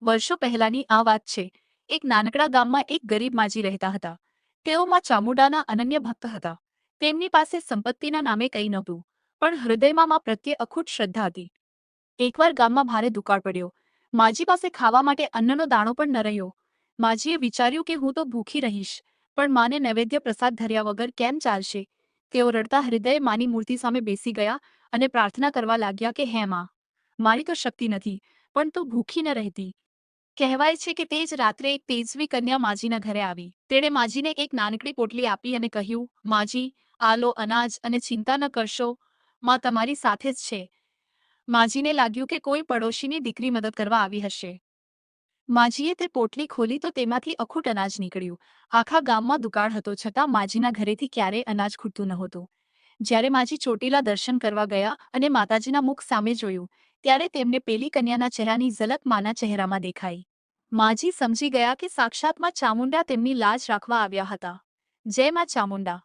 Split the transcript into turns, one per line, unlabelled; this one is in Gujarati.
વર્ષો પહેલાની આ વાત છે। એક નાનકડા ગામમાં એક ગરીબ માજી રહેતા હતા। તેઓ માં ચામુંડાના અનન્ય ભક્ત હતા। તેમની પાસે સંપત્તિના નામે કંઈ નહોતું, પણ હૃદયમાં માં પ્રત્યે અખૂટ શ્રદ્ધા હતી। એકવાર ગામમાં ભારે દુકાળ પડ્યો। માજી પાસે ખાવા માટે અન્નનો દાણો પણ ન રહ્યો। માજીએ વિચાર્યું કે હું તો ભૂખી રહીશ, પણ માને નૈવેદ્ય પ્રસાદ ધર્યા વગર કેમ ચાલશે। તેઓ રડતા હૃદયે માની મૂર્તિ સામે બેસી ગયા અને પ્રાર્થના કરવા લાગ્યા કે હે માં, મારી તો શક્તિ નથી, પણ તું ભૂખી ન રહેતી। કહેવાય છે કે તે જ રાત્રે એક તેજસ્વી કન્યા માજીના ઘરે આવી। તેણે માજીને એક નાનકડી પોટલી આપી અને કહ્યું, માજી, આ લો અનાજ અને ચિંતા ન કરશો, માં તમારી સાથે જ છે। માજીને લાગ્યું કે કોઈ પડોશીની દીકરી મદદ કરવા આવી હશે। માજીએ તે પોટલી ખોલી તો તેમાંથી અખૂટ અનાજ નીકળ્યું। આખા ગામમાં દુકાળ હતો, છતાં માજીના ઘરેથી ક્યારેય અનાજ ખૂટતું નહોતું। જ્યારે માજી ચોટીલા દર્શન કરવા ગયા અને માતાજીના મુખ સામે જોયું, ત્યારે તેમને પેલી કન્યાના ચહેરાની ઝલક માના ચહેરામાં દેખાઈ। માજી સમજી ગયા કે સાક્ષાત માં ચામુંડા તેમની લાજ રાખવા આવ્યા હતા। જય માં ચામુંડા।